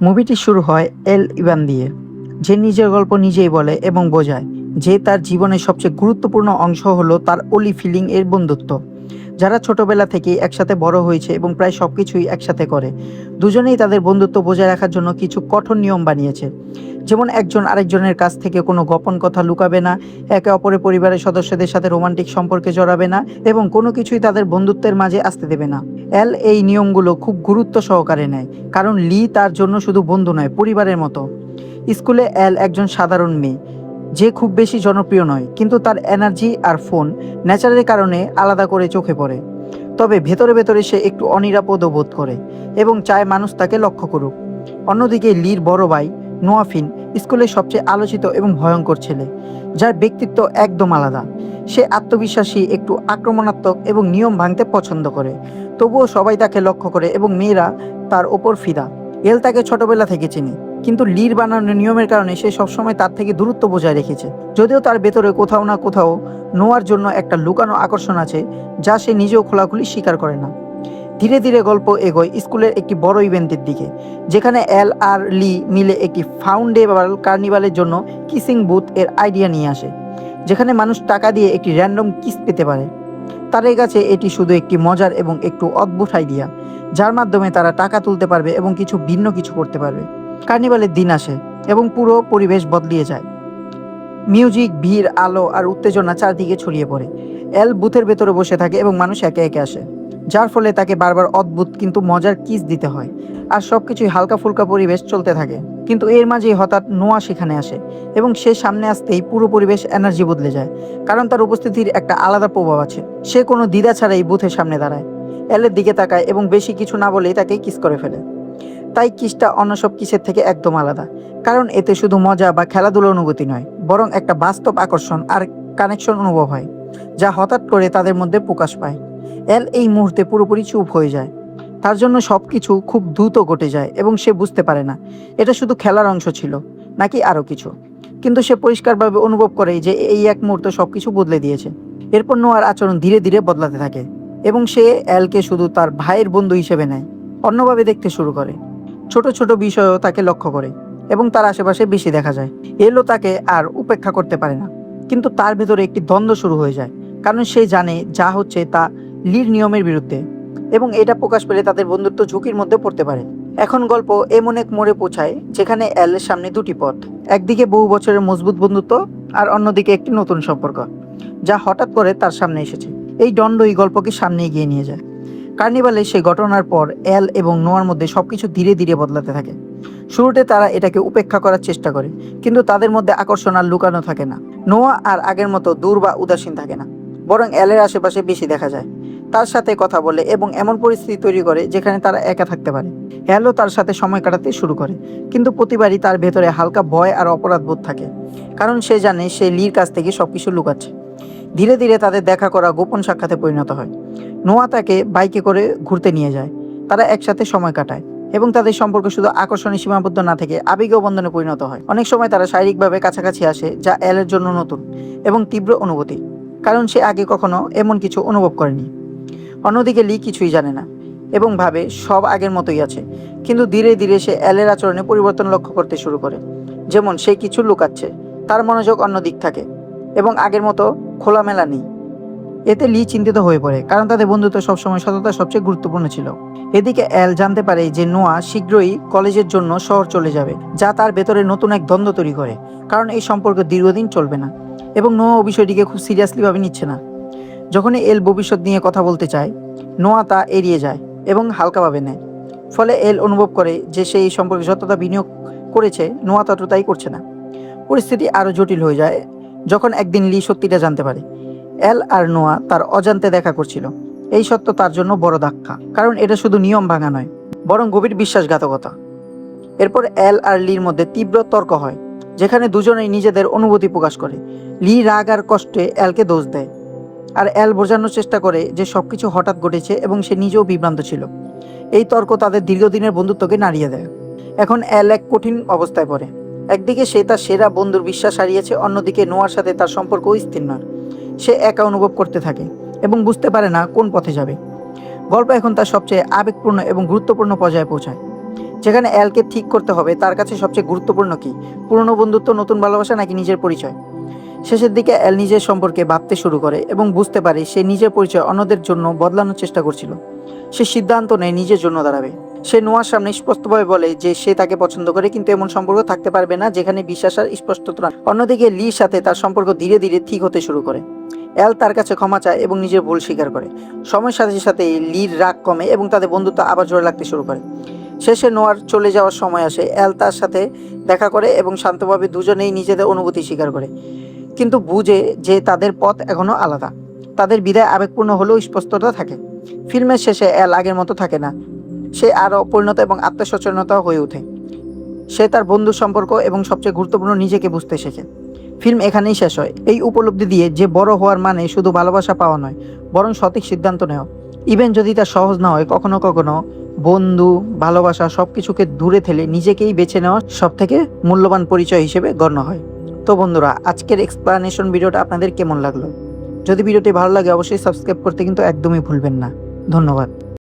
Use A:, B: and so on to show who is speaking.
A: মুভিটি শুরু হয় এল ইভান দিয়ে, যে নিজের গল্প নিজেই বলে এবং বোঝায় যে তার জীবনের সবচেয়ে গুরুত্বপূর্ণ অংশ হলো তার ওলি ফিলিং এর বন্ধুত্ব। যারা ছোটবেলা থেকেই একসাথে বড় হয়েছে এবং প্রায় সবকিছুই একসাথে করে, দুজনেই তাদের বন্ধুত্ব বজায় রাখার জন্য কিছু কঠোর নিয়ম বানিয়েছে। যেমন একজন আরেকজনের কাছ থেকে কোনো গোপন কথা লুকাবে না, একে অপরের পরিবারের সদস্যদের সাথে রোমান্টিক সম্পর্কে জড়াবে না এবং কোনো কিছুই তাদের বন্ধুত্বের মাঝে আসতে দেবে না। এল এই নিয়মগুলো খুব গুরুত্ব সহকারে নেয়, কারণ লি তার জন্য শুধু বন্ধু নয়, পরিবারের মতো। স্কুলে এল একজন সাধারণ মেয়ে, যে খুব বেশি জনপ্রিয় নয়, কিন্তু তার এনার্জি আর ফোন নেচারের কারণে আলাদা করে চোখে পড়ে। তবে ভেতরে ভেতরে সে একটু অনিরাপদও বোধ করে এবং চায় মানুষ তাকে লক্ষ্য করুক। অন্যদিকে লির বড় ভাই নোয়াফিন স্কুলের সবচেয়ে আলোচিত এবং ভয়ঙ্কর ছেলে, যার ব্যক্তিত্ব একদম আলাদা। সে আত্মবিশ্বাসী, একটু আক্রমণাত্মক এবং নিয়ম ভাঙতে পছন্দ করে। তবুও সবাই তাকে লক্ষ্য করে এবং মেয়েরা তার ওপর ফিদা। এল তাকে ছোটবেলা থেকে চিনি, কিন্তু লির বানানো নিয়মের কারণে সে সবসময় তার থেকে দূরত্ব বজায় রেখেছে। যদিও তার ভেতরে কোথাও না কোথাও নোয়ার জন্য একটা লুকানো আকর্ষণ আছে, যা সে নিজেও খোলাখুলি স্বীকার করে না। ধীরে ধীরে গল্প এগোয় স্কুলের একটি বড় ইভেন্টের দিকে, যেখানে এল আর লি মিলে একটি ফাউন্ডেবল কার্নিভালের জন্য কিসিং বুথ এর আইডিয়া নিয়ে আসে, যেখানে মানুষ টাকা দিয়ে একটি র্যান্ডম কিস পেতে পারে। তাদের কাছে এটি শুধু একটি মজার এবং একটু অদ্ভুত আইডিয়া, যার মাধ্যমে তারা টাকা তুলতে পারবে এবং কিছু ভিন্ন কিছু করতে পারবে। কার্নিভালের দিন আসে এবং পুরো পরিবেশ বদলিয়ে যায়। মিউজিক, ভিড়, আলো আর উত্তেজনা চারদিকে ছড়িয়ে পড়ে। এল বুথের ভেতরে বসে থাকে এবং মানুষ একে একে আসে, যার ফলে তাকে বারবার অদ্ভুত কিন্তু মজার কিস দিতে হয়। আর সবকিছুই হালকা ফুলকা পরিবেশ চলতে থাকে। কিন্তু এর মাঝেই হঠাৎ নোয়া সেখানে আসে এবং সে সামনে আসতেই পুরো পরিবেশ এনার্জি বদলে যায়, কারণ তার উপস্থিতির একটা আলাদা প্রভাব আছে। সে কোনো দ্বিধা ছাড়াই বুথের সামনে দাঁড়ায়, এলের দিকে তাকায় এবং বেশি কিছু না বলেই তাকে কিস করে ফেলে। তাই কিসটা অন্য সব কিসের থেকে একদম আলাদা, কারণ এতে শুধু মজা বা খেলাধুলো অনুভূতি নয়, বরং একটা বাস্তব আকর্ষণ আর কানেকশন অনুভব হয়, যা হঠাৎ করে তাদের মধ্যে প্রকাশ পায়। এল এই মুহূর্তে পুরোপুরি চুপ হয়ে যায়। তার জন্য সবকিছু খুব দ্রুত ঘটে যায় এবং সে বুঝতে পারে না এটা শুধু খেলার অংশ ছিল নাকি আরো কিছু। কিন্তু সে পরিষ্কারভাবে অনুভব করে যে এই এক মুহূর্তে সবকিছু বদলে দিয়েছে। এরপর নোয়ার আচরণ ধীরে ধীরে বদলাতে থাকে এবং সে এলকে শুধু তার ভাইয়ের বন্ধু হিসেবে নেয়, অন্যভাবে দেখতে শুরু করে। ছোট ছোট বিষয়ও তাকে লক্ষ্য করে এবং তার আশেপাশে বেশি দেখা যায়। এলও তাকে আর উপেক্ষা করতে পারে না, কিন্তু তার ভেতরে একটি দ্বন্দ্ব শুরু হয়ে যায়, কারণ সে জানে যা হচ্ছে তা লির নিয়মের বিরুদ্ধে এবং এটা প্রকাশ পেলে তাদের বন্ধুত্ব ঝুঁকির মধ্যে পড়তে পারে। এখন গল্প এমন এক মোড়ে পৌঁছায় যেখানে এলের সামনে দুটি পথ, একদিকে বহু বছরের মজবুত বন্ধুত্ব আর অন্যদিকে একটি নতুন সম্পর্ক, যা হঠাৎ করে তার সামনে এসেছে। এই দ্বন্দ্বই গল্পকে সামনে এগিয়ে নিয়ে যায়। কার্নিভালে সেই ঘটনার পর এল এবং নোয়ার মধ্যে সবকিছু ধীরে ধীরে বদলাতে থাকে। শুরুতে তারা এটাকে উপেক্ষা করার চেষ্টা করে, কিন্তু তাদের মধ্যে আকর্ষণ আর লুকানো থাকে না। নোয়া আর আগের মতো দূর বা উদাসীন থাকে না, বরং এলের আশেপাশে বেশি দেখা যায়, তার সাথে কথা বলে এবং এমন পরিস্থিতি তৈরি করে যেখানে তারা একা থাকতে পারে। এলও তার সাথে সময় কাটাতে শুরু করে, কিন্তু প্রতিবারই তার ভেতরে হালকা ভয় আর অপরাধবোধ থাকে, কারণ সে জানে সে লির কাছ থেকে সবকিছু লুকাচ্ছে। ধীরে ধীরে তাদের দেখা করা গোপন সাক্ষাতে পরিণত হয়। নোয়া তাকে বাইকে করে ঘুরতে নিয়ে যায়, তারা একসাথে সময় কাটায় এবং তাদের সম্পর্ক শুধু আকর্ষণে সীমাবদ্ধ না থেকে আবেগীয় বন্ধনে পরিণত হয়। অনেক সময় তারা শারীরিকভাবে কাছাকাছি আসে, যা এলের জন্য নতুন এবং তীব্র অনুভূতি, কারণ সে আগে কখনো এমন কিছু অনুভব করেনি। অন্যদিকে লি কিছুই জানে না এবং ভাবে সব আগের মতোই আছে, কিন্তু ধীরে ধীরে সে এলের আচরণে পরিবর্তন লক্ষ্য করতে শুরু করে। যেমন সে কিছু লুকাচ্ছে, তার মনোযোগ অন্য দিক থাকে এবং আগের মতো খোলামেলা নেই। এতে লি চিন্তিত হয়ে পড়ে, কারণ তাদের বন্ধুত্ব সবসময় সততা সবচেয়ে গুরুত্বপূর্ণ ছিল। এদিকে এল জানতে পারে যে নোয়া শীঘ্রই কলেজের জন্য শহর চলে যাবে, যা তার ভেতরে নতুন এক দ্বন্দ্ব তৈরি করে, কারণ এই সম্পর্ক দীর্ঘদিন চলবে না এবং নোয়া বিষয়টিকে খুব সিরিয়াসলি ভাবে নিচ্ছে না। যখনই এল ভবিষ্যৎ নিয়ে কথা বলতে চায়, নোয়া তা এড়িয়ে যায় এবং হালকাভাবে নেয়। ফলে এল অনুভব করে যে সে এই সম্পর্কে যতটা বিনিয়োগ করেছে, নোয়া ততটাই করছে না। পরিস্থিতি আরও জটিল হয়ে যায় যখন একদিন লি সত্যিটা জানতে পারে এল আর নোয়া তার অজান্তে দেখা করছিল। এই সত্য তার জন্য বড় ধাক্কা, কারণ এটা শুধু নিয়ম ভাঙা নয়, বরং গভীর বিশ্বাসঘাতকতা। এরপর এল আর লির মধ্যে তীব্র তর্ক হয়, যেখানে দুজনেই নিজেদের অনুভূতি প্রকাশ করে। লি রাগ আর কষ্টে এলকে দোষ দেয়, আর এল বোঝানোর চেষ্টা করে যে সবকিছু হঠাৎ ঘটেছে এবং সে নিজেও বিভ্রান্ত ছিল। এই তর্ক তাদের দীর্ঘদিনের বন্ধুত্বকে নাড়িয়ে দেয়। এখন এল এক কঠিন অবস্থায় পড়ে। একদিকে সে তার সেরা বন্ধুর বিশ্বাস হারিয়েছে, অন্যদিকে নোয়ার সাথে তার সম্পর্কও স্থির নয়। সে একা অনুভব করতে থাকে এবং বুঝতে পারে না কোন পথে যাবে। গল্প এখন তার সবচেয়ে আবেগপূর্ণ এবং গুরুত্বপূর্ণ পর্যায়ে পৌঁছায়। যেখানে অ্যালকে ঠিক করতে হবে তার কাছে সবচেয়ে গুরুত্বপূর্ণ কি, পুরনো বন্ধুত্ব, নতুন ভালোবাসা নাকি নিজের পরিচয়। শেষের দিকে অ্যাল নিজের সম্পর্কে ভাবতে শুরু করে এবং বুঝতে পারে সে নিজের পরিচয় অন্যদের জন্য বদলানোর চেষ্টা করছিল। সে সিদ্ধান্ত নেয় নিজের জন্য দাঁড়াবে। সে নোয়ার সামনে স্পষ্টভাবে বলে যে সে তাকে পছন্দ করে, কিন্তু এমন সম্পর্ক থাকতে পারবে না যেখানে বিশ্বাস আর স্পষ্টতা। অন্যদিকে লির সাথে তার সম্পর্ক ধীরে ধীরে ঠিক হতে শুরু করে। অ্যাল তার কাছে ক্ষমা চায় এবং নিজের ভুল স্বীকার করে। সময়ের সাথে সাথে লির রাগ কমে এবং তাদের বন্ধুত্ব আবার জোরে লাগতে শুরু করে। শেষে নোয়ার চলে যাওয়ার সময় আসে। অ্যাল তার সাথে দেখা করে এবং শান্তভাবে দুজনেই নিজেদের অনুভূতি স্বীকার করে, কিন্তু বুঝে যে তাদের পথ এখনো আলাদা। তাদের বিদায় আবেগপূর্ণ হলেও স্পষ্টতা থাকে। ফিল্মের শেষে অ্যাল আগের মতো থাকে না। সে আরও পরিণত এবং আত্মসচেতনতা হয়ে ওঠে। সে তার বন্ধু সম্পর্ক এবং সবচেয়ে গুরুত্বপূর্ণ নিজেকে বুঝতে শেখে। ফিল্ম এখানেই শেষ হয়, এই উপলব্ধি দিয়ে যে বড় হওয়ার মানে শুধু ভালোবাসা পাওয়া নয়, বরং সঠিক সিদ্ধান্ত নেওয়া। ইভেন যদি তা সহজ না হয়, কখনো কখনো বন্ধু, ভালোবাসা সবকিছুকে দূরে ঠেলে নিজেকেই বেছে নেওয়া সব থেকে মূল্যবান পরিচয় হিসেবে গণ্য হয়। তো বন্ধুরা, আজকের এক্সপ্লানেশন ভিডিওটা আপনাদের কেমন লাগলো? যদি ভিডিওটি ভালো লাগে অবশ্যই সাবস্ক্রাইব করতে কিন্তু একদমই ভুলবেন না। ধন্যবাদ।